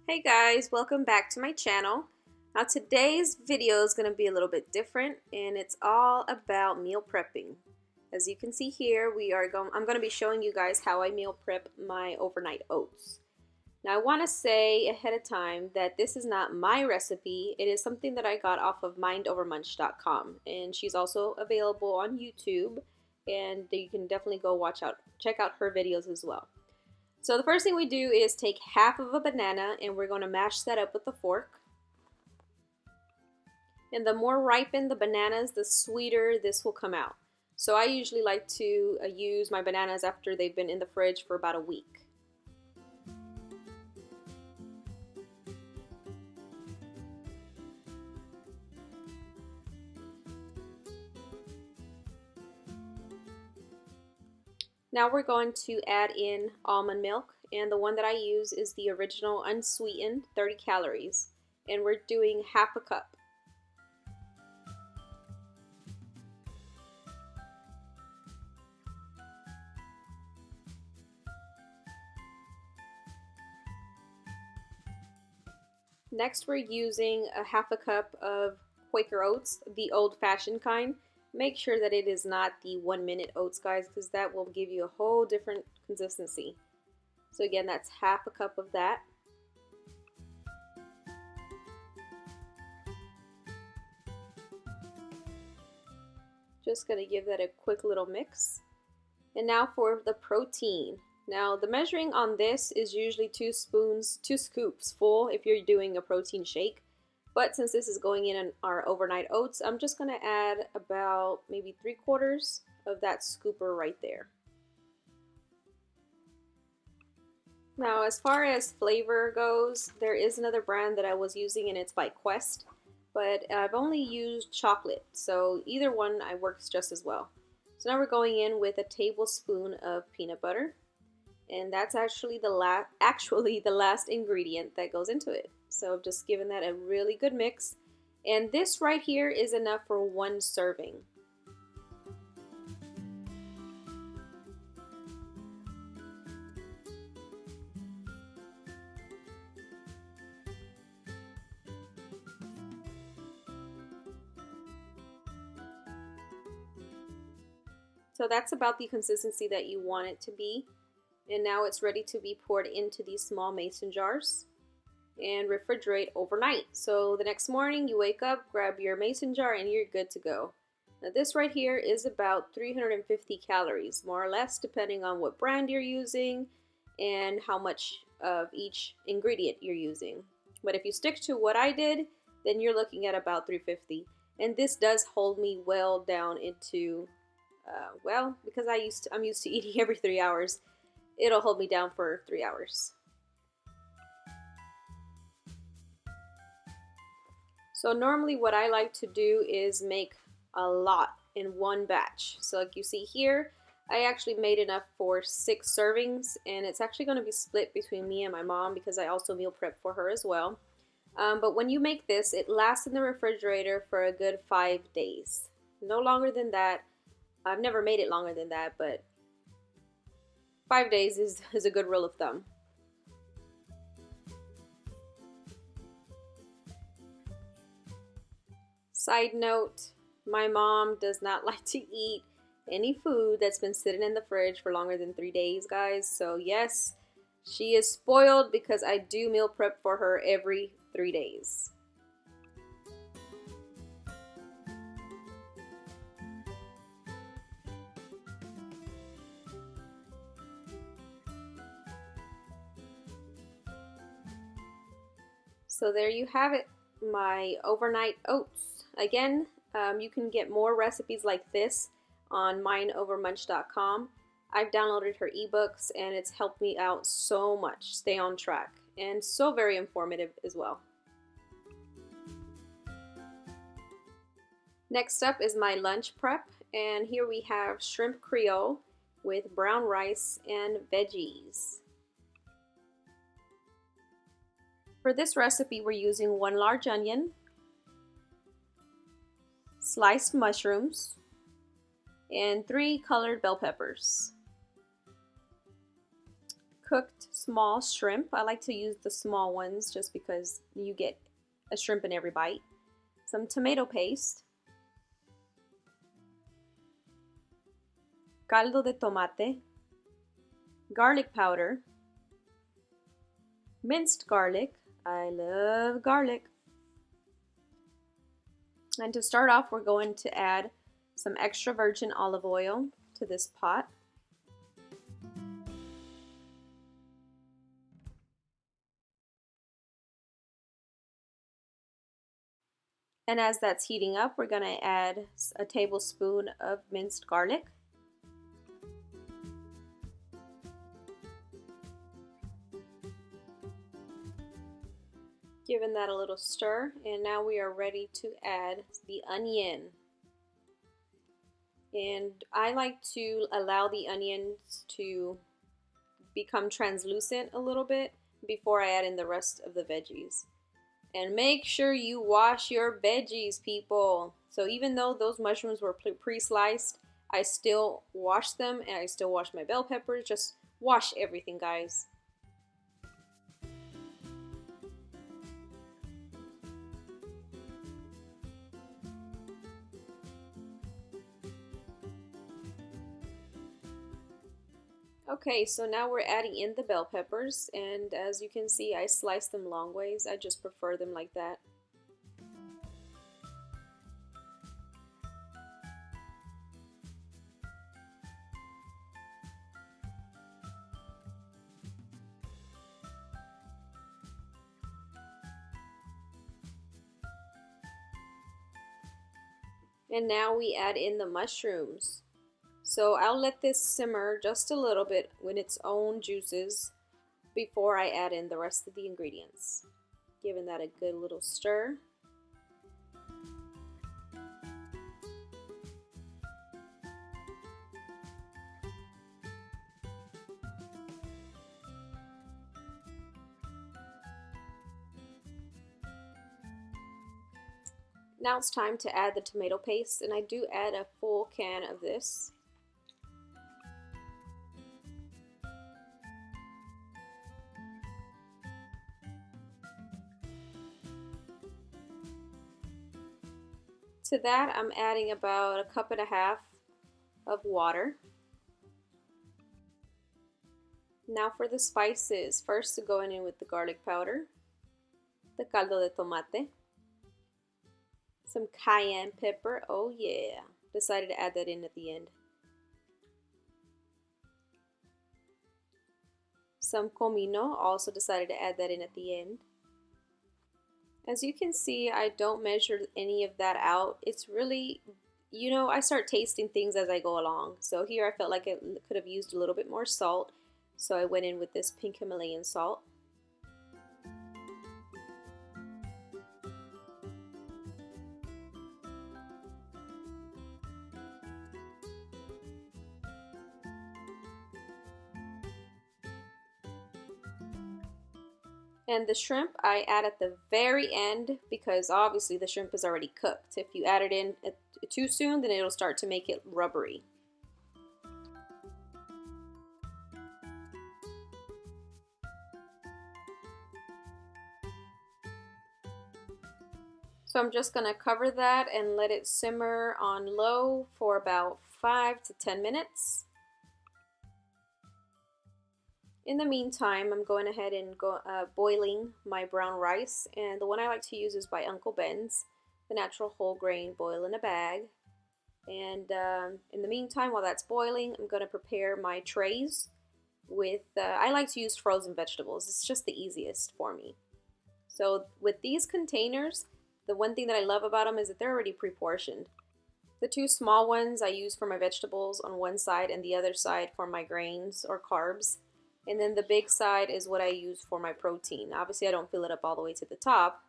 Hey guys, welcome back to my channel. Now today's video is going to be a little bit different and it's all about meal prepping. As you can see here, I'm going to be showing you guys how I meal prep my overnight oats. Now I want to say ahead of time that this is not my recipe. It is something that I got off of mindovermunch.com, and she's also available on YouTube, and you can definitely go check out her videos as well. So the first thing we do is take half of a banana and we're going to mash that up with a fork. And the more ripened the bananas, the sweeter this will come out. So I usually like to use my bananas after they've been in the fridge for about a week. Now we're going to add in almond milk, and the one that I use is the original unsweetened, 30 calories, and we're doing half a cup. Next we're using a half a cup of Quaker oats, the old-fashioned kind. Make sure that it is not the 1-minute oats, guys, because that will give you a whole different consistency. So again, that's half a cup of that. Just going to give that a quick little mix. And now for the protein. Now the measuring on this is usually 2 scoops full if you're doing a protein shake. But since this is going in our overnight oats, I'm just going to add about maybe 3/4 of that scooper right there. Now as far as flavor goes, there is another brand that I was using and it's by Quest. But I've only used chocolate, so either one works just as well. So now we're going in with a tablespoon of peanut butter. And that's actually the last ingredient that goes into it. So I've just given that a really good mix. And this right here is enough for 1 serving. So that's about the consistency that you want it to be. And now it's ready to be poured into these small mason jars and refrigerate overnight. So the next morning you wake up, grab your mason jar, and you're good to go. Now this right here is about 350 calories, more or less, depending on what brand you're using and how much of each ingredient you're using. But if you stick to what I did, then you're looking at about 350. And this does hold me well down into, well, because I'm used to eating every 3 hours. It'll hold me down for 3 hours. So normally what I like to do is make a lot in one batch. So like you see here, I actually made enough for 6 servings, and it's actually going to be split between me and my mom because I also meal prep for her as well. But when you make this, it lasts in the refrigerator for a good 5 days. No longer than that. I've never made it longer than that, but 5 days is a good rule of thumb. Side note, my mom does not like to eat any food that's been sitting in the fridge for longer than 3 days, guys. So yes, she is spoiled because I do meal prep for her every 3 days. So there you have it, my overnight oats. Again, you can get more recipes like this on mindovermunch.com. I've downloaded her ebooks and it's helped me out so much, stay on track, and so very informative as well. Next up is my lunch prep, and here we have shrimp Creole with brown rice and veggies. For this recipe, we're using 1 large onion, sliced mushrooms, and 3 colored bell peppers. Cooked small shrimp. I like to use the small ones just because you get a shrimp in every bite. Some tomato paste, caldo de tomate, garlic powder, minced garlic. I love garlic. And to start off, we're going to add some extra virgin olive oil to this pot. And as that's heating up, we're going to add a tablespoon of minced garlic. Giving that a little stir, and now we are ready to add the onion. And I like to allow the onions to become translucent a little bit before I add in the rest of the veggies. And make sure you wash your veggies, people. So even though those mushrooms were pre-sliced, I still wash them, and I still wash my bell peppers. Just wash everything, guys. Okay, so now we're adding in the bell peppers, and as you can see, I slice them long ways. I just prefer them like that. And now we add in the mushrooms. So I'll let this simmer just a little bit with its own juices before I add in the rest of the ingredients. Giving that a good little stir. Now it's time to add the tomato paste, and I do add a full can of this. To that, I'm adding about a cup and a half of water. Now for the spices. First, going in with the garlic powder, the caldo de tomate, some cayenne pepper. Oh yeah, decided to add that in at the end. Some comino, also decided to add that in at the end. As you can see, I don't measure any of that out. It's really, I start tasting things as I go along. So here I felt like I could have used a little bit more salt. So I went in with this pink Himalayan salt. And the shrimp I add at the very end because obviously the shrimp is already cooked. If you add it in too soon, then it'll start to make it rubbery. So I'm just going to cover that and let it simmer on low for about 5 to 10 minutes. In the meantime, I'm going ahead and boiling my brown rice, and the one I like to use is by Uncle Ben's, the natural whole grain boil in a bag. And in the meantime, while that's boiling, I'm going to prepare my trays with, I like to use frozen vegetables. It's just the easiest for me. So with these containers, the one thing that I love about them is that they're already pre-portioned. The two small ones I use for my vegetables on one side and the other side for my grains or carbs. And then the big side is what I use for my protein. Obviously, I don't fill it up all the way to the top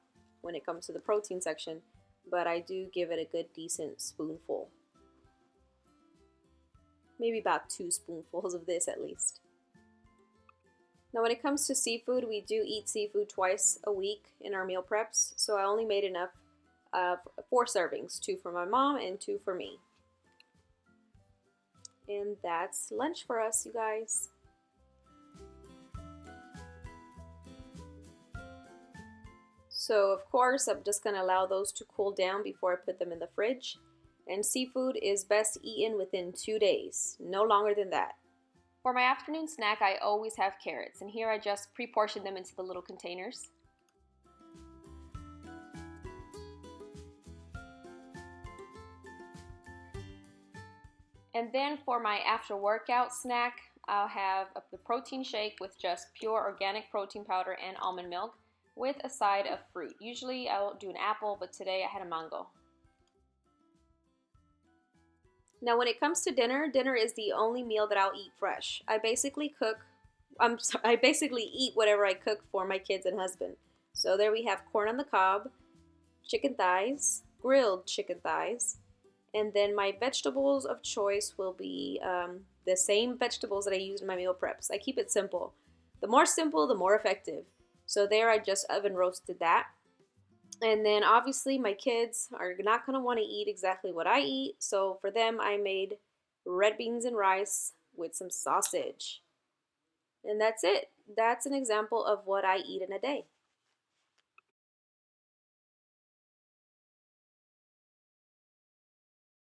when it comes to the protein section, but I do give it a good, decent spoonful. Maybe about 2 spoonfuls of this at least. Now, when it comes to seafood, we do eat seafood twice a week in our meal preps, so I only made enough 4 servings, 2 for my mom and 2 for me. And that's lunch for us, you guys. So of course, I'm just going to allow those to cool down before I put them in the fridge. And seafood is best eaten within 2 days, no longer than that. For my afternoon snack, I always have carrots, and here I just pre-portion them into the little containers. And then for my after workout snack, I'll have the protein shake with just pure organic protein powder and almond milk with a side of fruit. Usually I'll do an apple, but today I had a mango. Now when it comes to dinner, dinner is the only meal that I'll eat fresh. I basically eat whatever I cook for my kids and husband. So there we have corn on the cob, chicken thighs, grilled chicken thighs, and then my vegetables of choice will be the same vegetables that I use in my meal preps. I keep it simple. The more simple, the more effective. So there I just oven roasted that. And then obviously my kids are not going to want to eat exactly what I eat. So for them I made red beans and rice with some sausage. And that's it. That's an example of what I eat in a day.